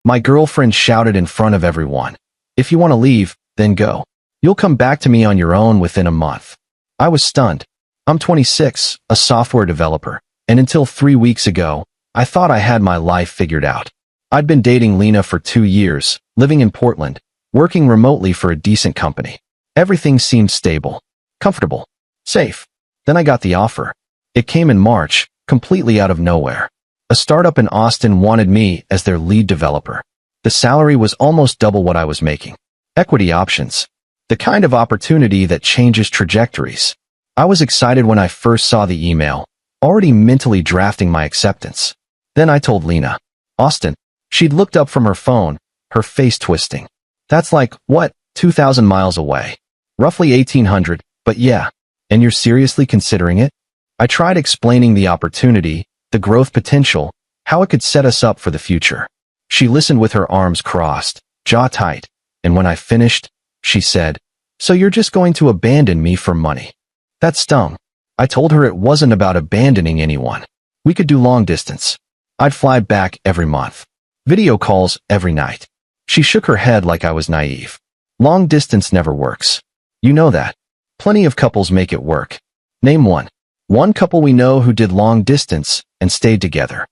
My girlfriend shouted in front of everyone. If you want to leave, then go. You'll come back to me on your own within a month. I was stunned. I'm 26, a software developer, and until 3 weeks ago, I thought I had my life figured out. I'd been dating Lena for 2 years, living in Portland, working remotely for a decent company. Everything seemed stable, comfortable, safe. Then I got the offer. It came in March, completely out of nowhere. A startup in Austin wanted me as their lead developer. The salary was almost double what I was making. Equity options. The kind of opportunity that changes trajectories. I was excited when I first saw the email, already mentally drafting my acceptance. Then I told Lena. Austin. She'd looked up from her phone, her face twisting. That's like, what, 2,000 miles away? Roughly 1,800, but yeah. And you're seriously considering it? I tried explaining the opportunity, the growth potential, how it could set us up for the future. She listened with her arms crossed, jaw tight, and when I finished, she said, "So you're just going to abandon me for money?" That stung. I told her it wasn't about abandoning anyone. We could do long distance. I'd fly back every month. Video calls every night. She shook her head like I was naive. Long distance never works. You know that. Plenty of couples make it work. Name one. One couple we know who did long distance and stayed together.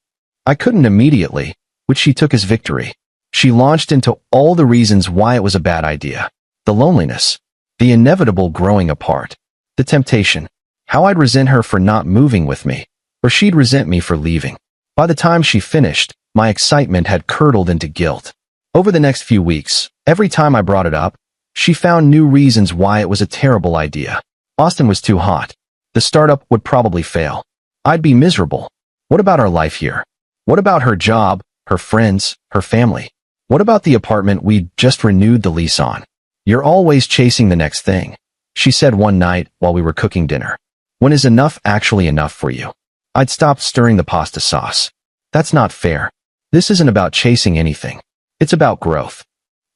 I couldn't immediately, which she took as victory. She launched into all the reasons why it was a bad idea. The loneliness. The inevitable growing apart. The temptation. How I'd resent her for not moving with me, or she'd resent me for leaving. By the time she finished, my excitement had curdled into guilt. Over the next few weeks, every time I brought it up, she found new reasons why it was a terrible idea. Austin was too hot. The startup would probably fail. I'd be miserable. What about our life here? What about her job, her friends, her family? What about the apartment we'd just renewed the lease on? You're always chasing the next thing, she said one night while we were cooking dinner. When is enough actually enough for you? I'd stopped stirring the pasta sauce. That's not fair. This isn't about chasing anything. It's about growth.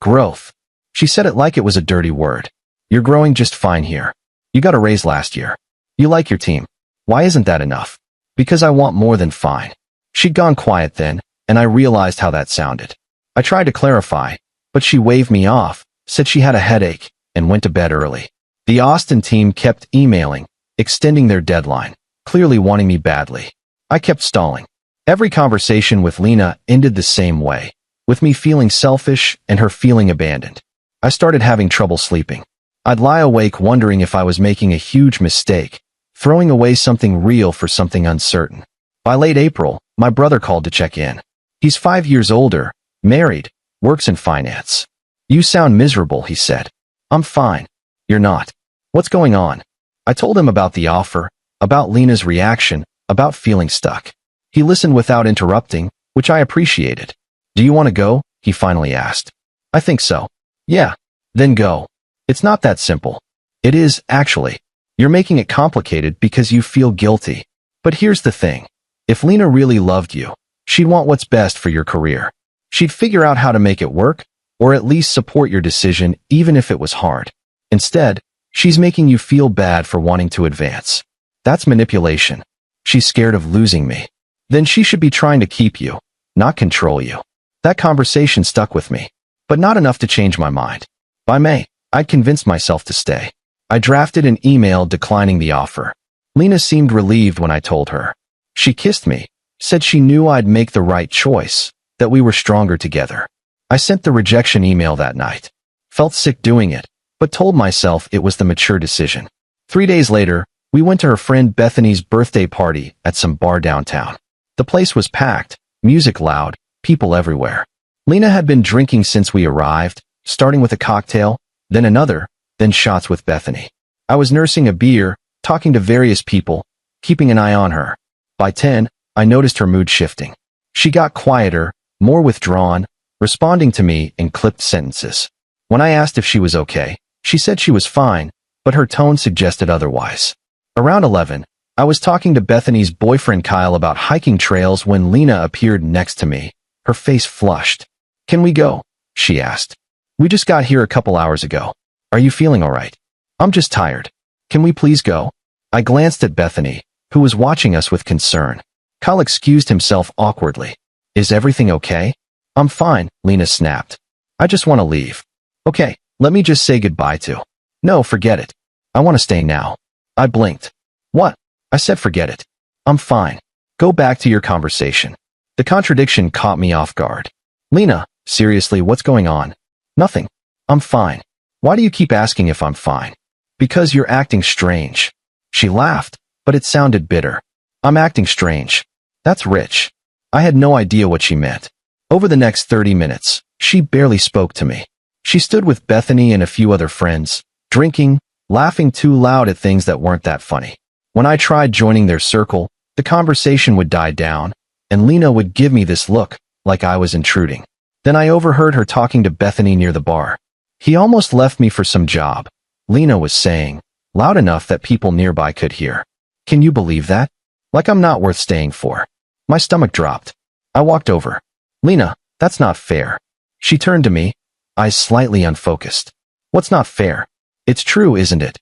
Growth. She said it like it was a dirty word. You're growing just fine here. You got a raise last year. You like your team. Why isn't that enough? Because I want more than fine. She'd gone quiet then, and I realized how that sounded. I tried to clarify, but she waved me off, said she had a headache, and went to bed early. The Austin team kept emailing, extending their deadline, clearly wanting me badly. I kept stalling. Every conversation with Lena ended the same way, with me feeling selfish and her feeling abandoned. I started having trouble sleeping. I'd lie awake wondering if I was making a huge mistake, throwing away something real for something uncertain. By late April, my brother called to check in. He's 5 years older, married, works in finance. You sound miserable, he said. I'm fine. You're not. What's going on? I told him about the offer, about Lena's reaction, about feeling stuck. He listened without interrupting, which I appreciated. Do you want to go? He finally asked. I think so. Yeah. Then go. It's not that simple. It is, actually. You're making it complicated because you feel guilty. But here's the thing. If Lena really loved you, she'd want what's best for your career. She'd figure out how to make it work, or at least support your decision even if it was hard. Instead, she's making you feel bad for wanting to advance. That's manipulation. She's scared of losing me. Then she should be trying to keep you, not control you. That conversation stuck with me, but not enough to change my mind. By May, I'd convinced myself to stay. I drafted an email declining the offer. Lena seemed relieved when I told her. She kissed me, said she knew I'd make the right choice, that we were stronger together. I sent the rejection email that night. Felt sick doing it, but told myself it was the mature decision. 3 days later, we went to her friend Bethany's birthday party at some bar downtown. The place was packed, music loud, people everywhere. Lena had been drinking since we arrived, starting with a cocktail, then another, then shots with Bethany. I was nursing a beer, talking to various people, keeping an eye on her. By 10, I noticed her mood shifting. She got quieter, more withdrawn, responding to me in clipped sentences. When I asked if she was okay, she said she was fine, but her tone suggested otherwise. Around 11, I was talking to Bethany's boyfriend Kyle about hiking trails when Lena appeared next to me, her face flushed. Can we go? She asked. We just got here a couple hours ago. Are you feeling all right? I'm just tired. Can we please go? I glanced at Bethany, who was watching us with concern. Kyle excused himself awkwardly. Is everything okay? I'm fine, Lena snapped. I just want to leave. Okay, let me just say goodbye to. No, forget it. I want to stay now. I blinked. What? I said forget it. I'm fine. Go back to your conversation. The contradiction caught me off guard. Lena, seriously, what's going on? Nothing. I'm fine. Why do you keep asking if I'm fine? Because you're acting strange. She laughed, but it sounded bitter. I'm acting strange. That's rich. I had no idea what she meant. Over the next 30 minutes, she barely spoke to me. She stood with Bethany and a few other friends, drinking, laughing too loud at things that weren't that funny. When I tried joining their circle, the conversation would die down, and Lena would give me this look, like I was intruding. Then I overheard her talking to Bethany near the bar. He almost left me for some job, Lena was saying, loud enough that people nearby could hear. Can you believe that? Like I'm not worth staying for. My stomach dropped. I walked over. Lena, that's not fair. She turned to me, eyes slightly unfocused. What's not fair? It's true, isn't it?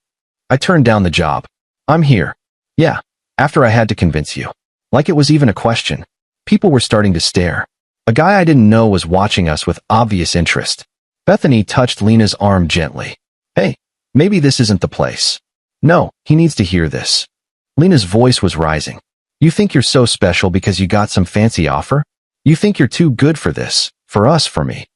I turned down the job. I'm here. Yeah, after I had to convince you. Like it was even a question. People were starting to stare. A guy I didn't know was watching us with obvious interest. Bethany touched Lena's arm gently. Hey, maybe this isn't the place. No, he needs to hear this. Lena's voice was rising. You think you're so special because you got some fancy offer? You think you're too good for this, for us, for me.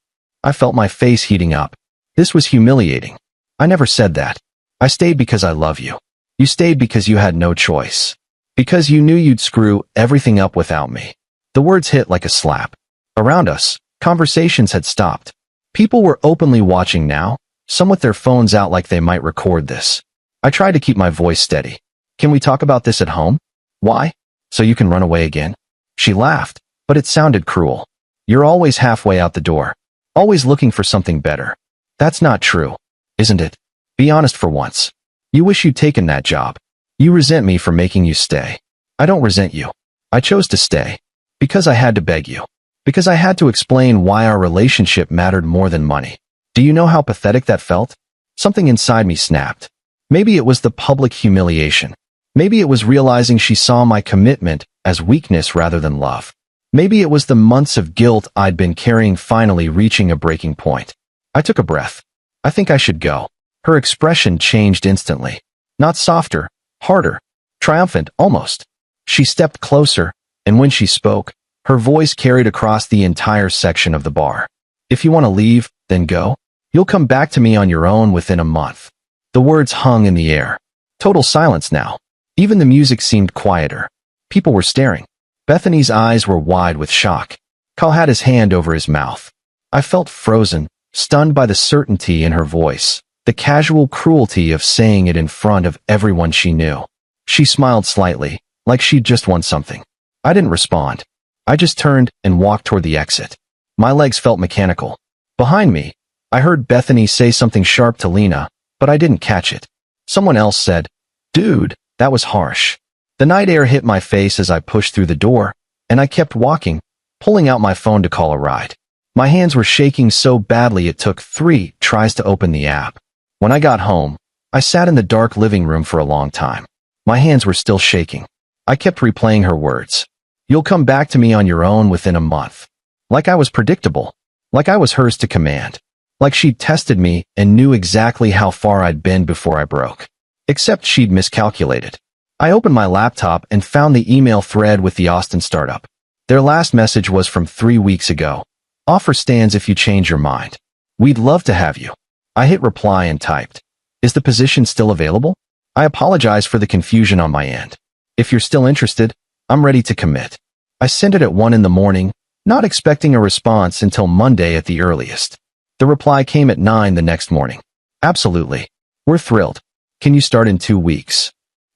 I felt my face heating up. This was humiliating. I never said that. I stayed because I love you. You stayed because you had no choice. Because you knew you'd screw everything up without me. The words hit like a slap. Around us, conversations had stopped. People were openly watching now, some with their phones out like they might record this. I tried to keep my voice steady. Can we talk about this at home? Why? So you can run away again? She laughed, but it sounded cruel. You're always halfway out the door. Always looking for something better. That's not true, isn't it? Be honest for once. You wish you'd taken that job. You resent me for making you stay. I don't resent you. I chose to stay. Because I had to beg you. Because I had to explain why our relationship mattered more than money. Do you know how pathetic that felt? Something inside me snapped. Maybe it was the public humiliation. Maybe it was realizing she saw my commitment as weakness rather than love. Maybe it was the months of guilt I'd been carrying finally reaching a breaking point. I took a breath. I think I should go. Her expression changed instantly. Not softer, harder, triumphant, almost. She stepped closer, and when she spoke, her voice carried across the entire section of the bar. If you want to leave, then go. You'll come back to me on your own within a month. The words hung in the air. Total silence now. Even the music seemed quieter. People were staring. Bethany's eyes were wide with shock. Cal had his hand over his mouth. I felt frozen, stunned by the certainty in her voice, the casual cruelty of saying it in front of everyone she knew. She smiled slightly, like she'd just won something. I didn't respond. I just turned and walked toward the exit. My legs felt mechanical. Behind me, I heard Bethany say something sharp to Lena, but I didn't catch it. Someone else said, "Dude, that was harsh." The night air hit my face as I pushed through the door, and I kept walking, pulling out my phone to call a ride. My hands were shaking so badly it took 3 tries to open the app. When I got home, I sat in the dark living room for a long time. My hands were still shaking. I kept replaying her words. You'll come back to me on your own within a month. Like I was predictable. Like I was hers to command. Like she'd tested me and knew exactly how far I'd been before I broke. Except she'd miscalculated. I opened my laptop and found the email thread with the Austin startup. Their last message was from 3 weeks ago. Offer stands if you change your mind. We'd love to have you. I hit reply and typed. Is the position still available? I apologize for the confusion on my end. If you're still interested, I'm ready to commit. I sent it at 1 in the morning, not expecting a response until Monday at the earliest. The reply came at 9 the next morning. Absolutely. We're thrilled. Can you start in 2 weeks?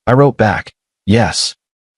I wrote back, yes.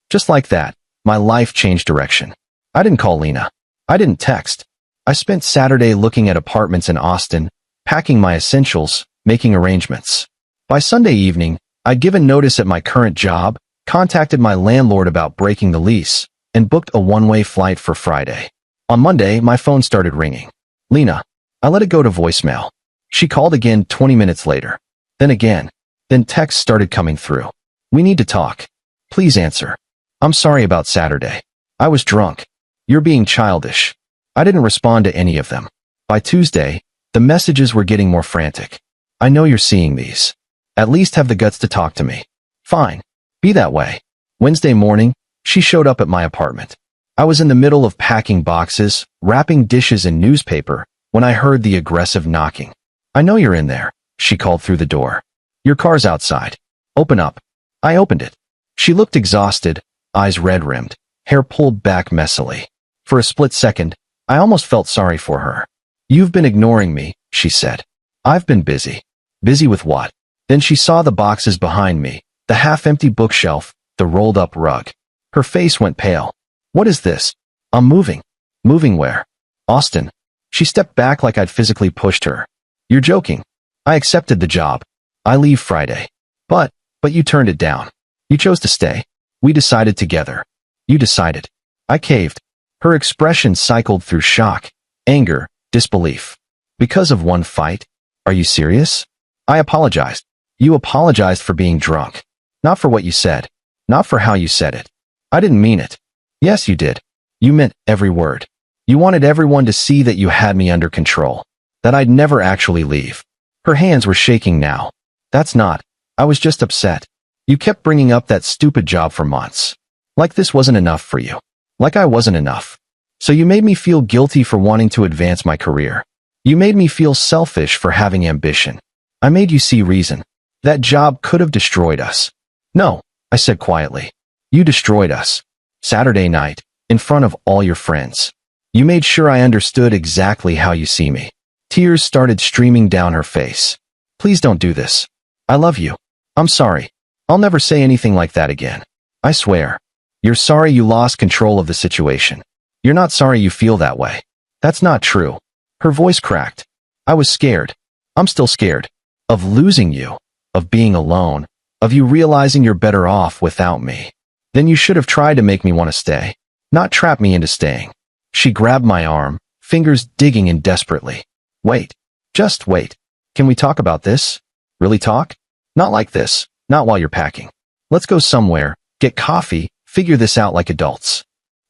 Just like that, my life changed direction. I didn't call Lena. I didn't text. I spent Saturday looking at apartments in Austin, packing my essentials, making arrangements. By Sunday evening, I'd given notice at my current job, contacted my landlord about breaking the lease, and booked a one-way flight for Friday. On Monday, my phone started ringing. Lena. I let it go to voicemail. She called again 20 minutes later. Then again. Then texts started coming through. We need to talk. Please answer. I'm sorry about Saturday. I was drunk. You're being childish. I didn't respond to any of them. By Tuesday, the messages were getting more frantic. I know you're seeing these. At least have the guts to talk to me. Fine. Be that way. Wednesday morning, she showed up at my apartment. I was in the middle of packing boxes, wrapping dishes in newspaper, when I heard the aggressive knocking. I know you're in there, she called through the door. Your car's outside. Open up. I opened it. She looked exhausted, eyes red-rimmed, hair pulled back messily. For a split second, I almost felt sorry for her. You've been ignoring me, she said. I've been busy. Busy with what? Then she saw the boxes behind me, the half-empty bookshelf, the rolled-up rug. Her face went pale. What is this? I'm moving. Moving where? Austin. She stepped back like I'd physically pushed her. You're joking. I accepted the job. I leave Friday. But you turned it down. You chose to stay. We decided together. You decided. I caved. Her expression cycled through shock, anger, disbelief. Because of one fight? Are you serious? I apologized. You apologized for being drunk. Not for what you said. Not for how you said it. I didn't mean it. Yes, you did. You meant every word. You wanted everyone to see that you had me under control. That I'd never actually leave. Her hands were shaking now. That's not. I was just upset. You kept bringing up that stupid job for months. Like this wasn't enough for you. Like I wasn't enough. So you made me feel guilty for wanting to advance my career. You made me feel selfish for having ambition. I made you see reason. That job could have destroyed us. No, I said quietly. You destroyed us. Saturday night, in front of all your friends. You made sure I understood exactly how you see me. Tears started streaming down her face. Please don't do this. I love you. I'm sorry. I'll never say anything like that again. I swear. You're sorry you lost control of the situation. You're not sorry you feel that way. That's not true. Her voice cracked. I was scared. I'm still scared. Of losing you. Of being alone. Of you realizing you're better off without me. Then you should have tried to make me want to stay. Not trap me into staying. She grabbed my arm, fingers digging in desperately. Wait. Just wait. Can we talk about this? Really talk? Not like this. Not while you're packing. Let's go somewhere, get coffee, figure this out like adults.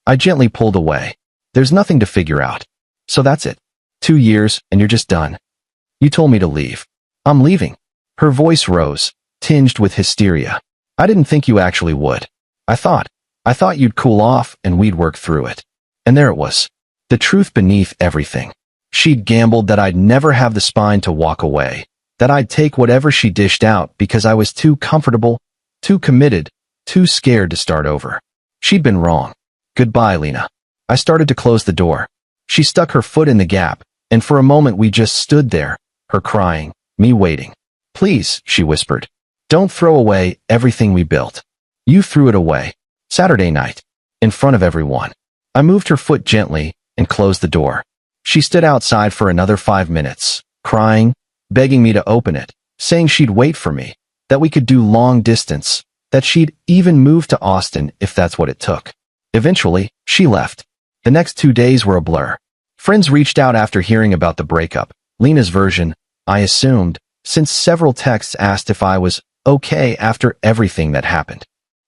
I gently pulled away. There's nothing to figure out. So that's it. 2 years, and you're just done. You told me to leave. I'm leaving. Her voice rose, tinged with hysteria. I didn't think you actually would. I thought you'd cool off and we'd work through it. And there it was. The truth beneath everything. She'd gambled that I'd never have the spine to walk away, that I'd take whatever she dished out because I was too comfortable, too committed, too scared to start over. She'd been wrong. Goodbye, Lena. I started to close the door. She stuck her foot in the gap, and for a moment we just stood there, her crying, me waiting. Please, she whispered. Don't throw away everything we built. You threw it away. Saturday night. In front of everyone. I moved her foot gently and closed the door. She stood outside for another 5 minutes, crying, begging me to open it, saying she'd wait for me, that we could do long distance, that she'd even move to Austin if that's what it took. Eventually, she left. The next 2 days were a blur. Friends reached out after hearing about the breakup. Lena's version, I assumed, since several texts asked if I was okay after everything that happened.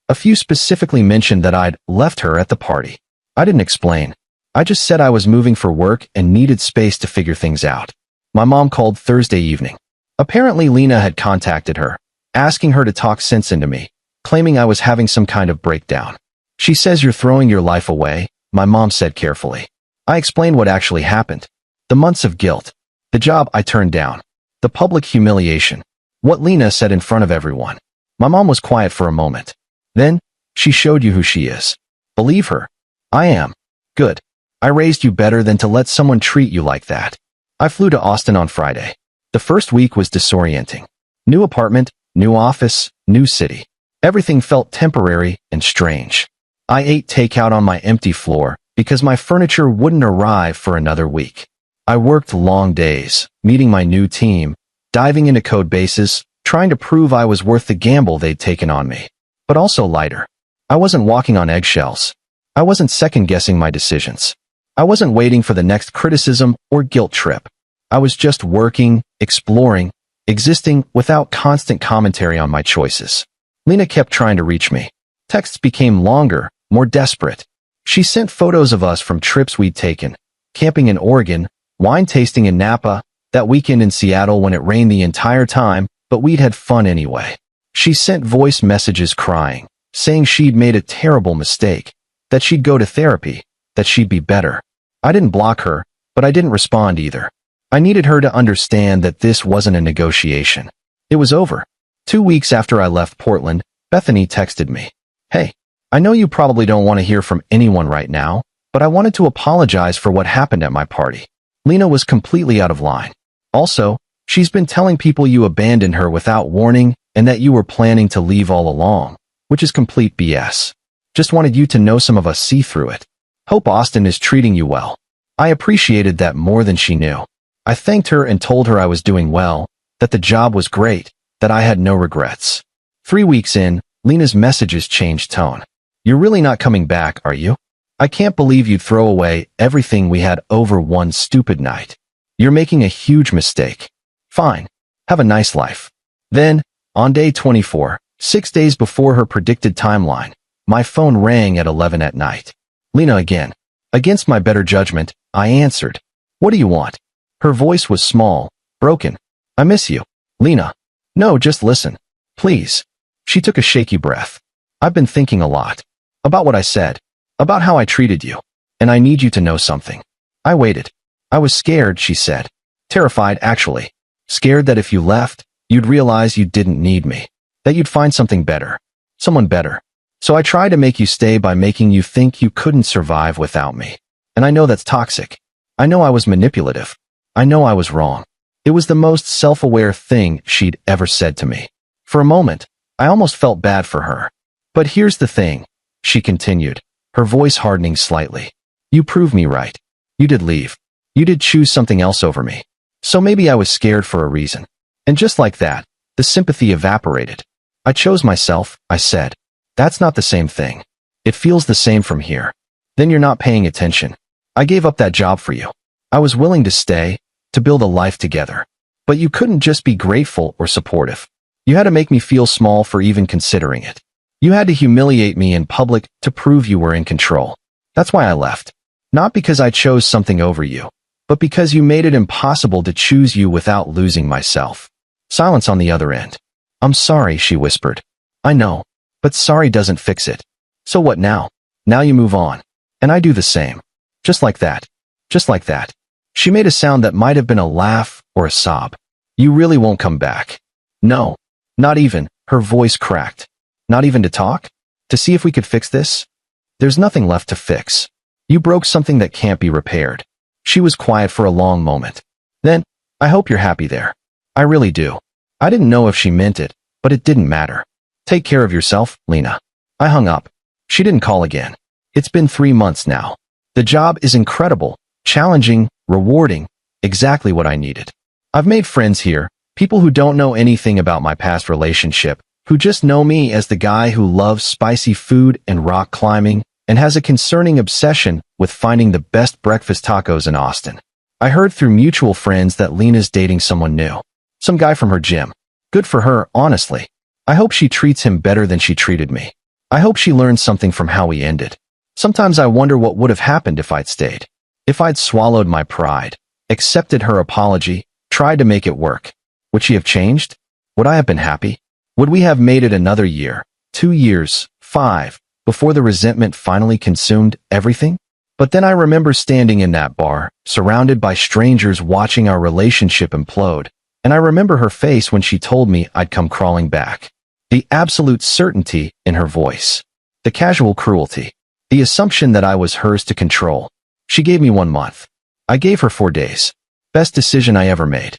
A few specifically mentioned that I'd left her at the party. I didn't explain. I just said I was moving for work and needed space to figure things out. My mom called Thursday evening. Apparently Lena had contacted her, asking her to talk sense into me, claiming I was having some kind of breakdown. She says you're throwing your life away, my mom said carefully. I explained what actually happened. The months of guilt. The job I turned down. The public humiliation. What Lena said in front of everyone. My mom was quiet for a moment. Then, she showed you who she is. Believe her. I am. Good. I raised you better than to let someone treat you like that. I flew to Austin on Friday. The first week was disorienting. New apartment, new office, new city. Everything felt temporary and strange. I ate takeout on my empty floor because my furniture wouldn't arrive for another week. I worked long days, meeting my new team, diving into code bases, trying to prove I was worth the gamble they'd taken on me. But also lighter. I wasn't walking on eggshells. I wasn't second-guessing my decisions. I wasn't waiting for the next criticism or guilt trip. I was just working, exploring, existing without constant commentary on my choices. Lena kept trying to reach me. Texts became longer, more desperate. She sent photos of us from trips we'd taken, camping in Oregon, wine tasting in Napa, that weekend in Seattle when it rained the entire time, but we'd had fun anyway. She sent voice messages crying, saying she'd made a terrible mistake, that she'd go to therapy, that she'd be better. I didn't block her, but I didn't respond either. I needed her to understand that this wasn't a negotiation. It was over. 2 weeks after I left Portland, Bethany texted me. Hey, I know you probably don't want to hear from anyone right now, but I wanted to apologize for what happened at my party. Lena was completely out of line. Also, she's been telling people you abandoned her without warning and that you were planning to leave all along, which is complete BS. Just wanted you to know some of us see through it. Hope Austin is treating you well. I appreciated that more than she knew. I thanked her and told her I was doing well, that the job was great, that I had no regrets. 3 weeks in, Lena's messages changed tone. You're really not coming back, are you? I can't believe you'd throw away everything we had over one stupid night. You're making a huge mistake. Fine. Have a nice life. Then, on day 24, 6 days before her predicted timeline, my phone rang at 11 at night. Lena again. Against my better judgment, I answered. What do you want? Her voice was small, broken. I miss you. Lena. No, just listen. Please. She took a shaky breath. I've been thinking a lot. About what I said. About how I treated you. And I need you to know something. I waited. I was scared, she said. Terrified, actually. Scared that if you left, you'd realize you didn't need me. That you'd find something better. Someone better. So I tried to make you stay by making you think you couldn't survive without me. And I know that's toxic. I know I was manipulative. I know I was wrong. It was the most self-aware thing she'd ever said to me. For a moment, I almost felt bad for her. But here's the thing, she continued, her voice hardening slightly. You proved me right. You did leave. You did choose something else over me. So maybe I was scared for a reason. And just like that, the sympathy evaporated. I chose myself, I said. That's not the same thing. It feels the same from here. Then you're not paying attention. I gave up that job for you. I was willing to stay, to build a life together. But you couldn't just be grateful or supportive. You had to make me feel small for even considering it. You had to humiliate me in public to prove you were in control. That's why I left. Not because I chose something over you, but because you made it impossible to choose you without losing myself. Silence on the other end. I'm sorry, she whispered. I know, but sorry doesn't fix it. So what now? Now you move on. And I do the same. Just like that. Just like that. She made a sound that might have been a laugh or a sob. You really won't come back. No. Not even. Her voice cracked. Not even to talk? To see if we could fix this? There's nothing left to fix. You broke something that can't be repaired. She was quiet for a long moment. Then, I hope you're happy there. I really do. I didn't know if she meant it, but it didn't matter. Take care of yourself, Lena. I hung up. She didn't call again. It's been 3 months now. The job is incredible, challenging, rewarding, exactly what I needed. I've made friends here, people who don't know anything about my past relationship, who just know me as the guy who loves spicy food and rock climbing, and has a concerning obsession with finding the best breakfast tacos in Austin. I heard through mutual friends that Lena's dating someone new. Some guy from her gym. Good for her, honestly. I hope she treats him better than she treated me. I hope she learns something from how we ended. Sometimes I wonder what would have happened if I'd stayed. If I'd swallowed my pride, accepted her apology, tried to make it work. Would she have changed? Would I have been happy? Would we have made it another year, 2 years, 5, before the resentment finally consumed everything? But then I remember standing in that bar, surrounded by strangers watching our relationship implode, and I remember her face when she told me I'd come crawling back. The absolute certainty in her voice. The casual cruelty. The assumption that I was hers to control. She gave me 1 month. I gave her 4 days. Best decision I ever made.